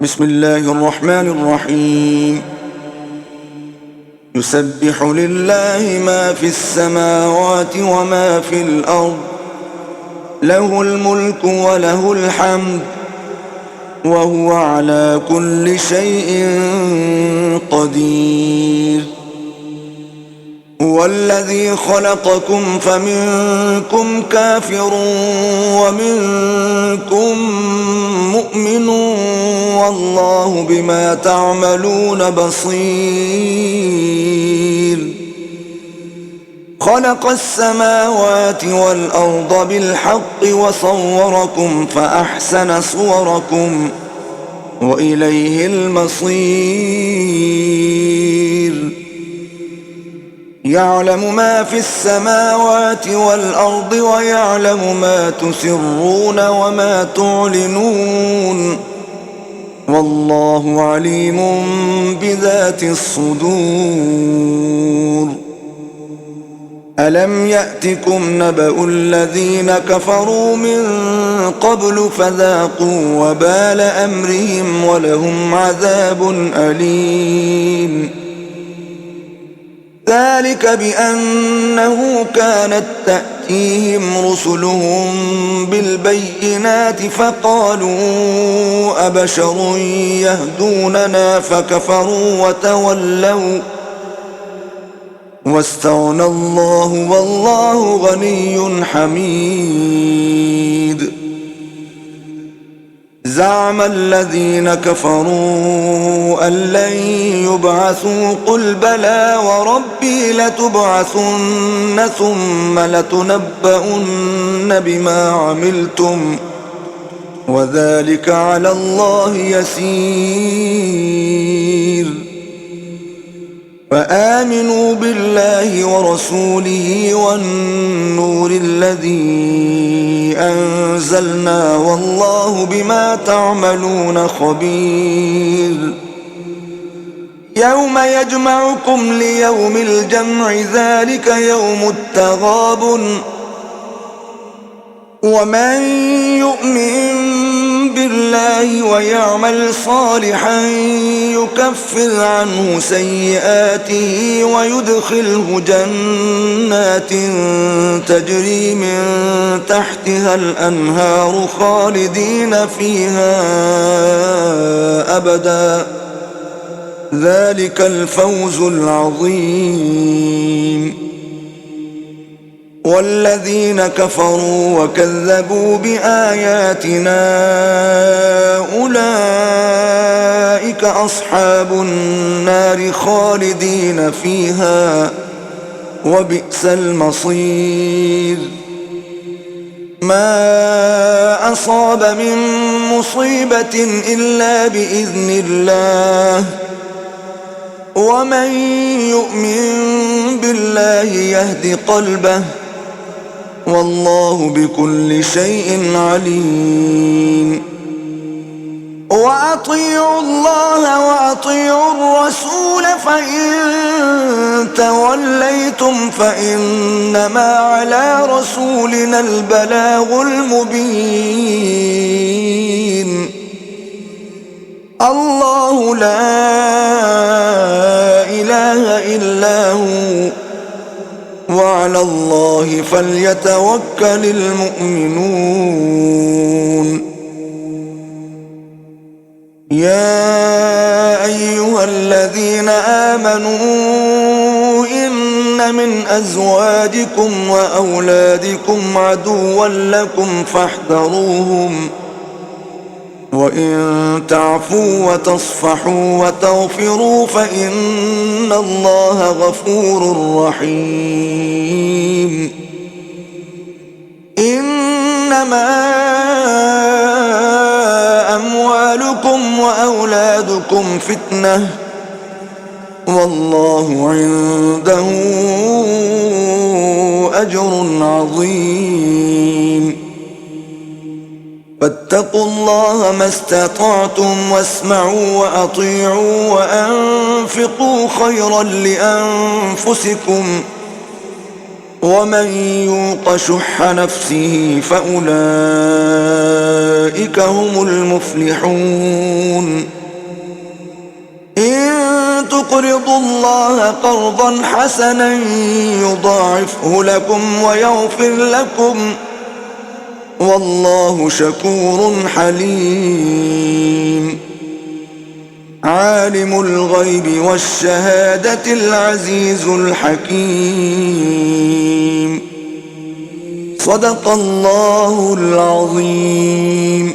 بسم الله الرحمن الرحيم. يسبح لله ما في السماوات وما في الأرض، له الملك وله الحمد، وهو على كل شيء قدير. هو الذي خلقكم فمنكم كافر ومنكم مؤمن، والله بما تعملون بصير. خلق السماوات والأرض بالحق وصوركم فأحسن صوركم وإليه المصير. يعلم ما في السماوات والأرض ويعلم ما تسرون وما تعلنون، والله عليم بذات الصدور. ألم يأتكم نبأ الذين كفروا من قبل فذاقوا وبال أمرهم ولهم عذاب أليم. ذلك بأنه كانت تأتيهم رسلهم بالبينات فقالوا أبشر يهدوننا فكفروا وتولوا واستغنى الله والله غني حميد. زعم الذين كفروا أن لن يبعثوا قل بلى وربي لتبعثن ثم لتنبؤن بما عملتم وذلك على الله يسير. فآمنوا بالله ورسوله والنور الذي أنزلنا والله بما تعملون خبير. يوم يجمعكم ليوم الجمع ذلك يوم التغابن، ومن يؤمن بالله ويعمل صالحا يكفر عنه سيئاته ويدخله جنات تجري من تحتها الأنهار خالدين فيها أبدا، ذلك الفوز العظيم. والذين كفروا وكذبوا بآياتنا أولئك أصحاب النار خالدين فيها وبئس المصير. ما أصاب من مصيبة إلا بإذن الله، ومن يؤمن بالله يهد قلبه، والله بكل شيء عليم. وأطيعوا الله وأطيعوا الرسول فإن توليتم فإنما على رسولنا البلاغ المبين. الله لا إله إلا هو وعلى الله فليتوكل المؤمنون. يا أيها الذين آمنوا إن من أزواجكم وأولادكم عدوا لكم فاحذروهم، وإن تعفوا وتصفحوا وتغفروا فإن الله غفور رحيم. إنما أموالكم وأولادكم فتنة، والله عنده أجر عظيم. فاتقوا الله ما استطعتم واسمعوا وأطيعوا وأنفقوا خيرا لأنفسكم، ومن يوق شح نفسه فأولئك هم المفلحون إن تقرضوا الله قرضا حسنا يضاعفه لكم ويغفر لكم والله شكور حليم عالم الغيب والشهادة العزيز الحكيم صدق الله العظيم.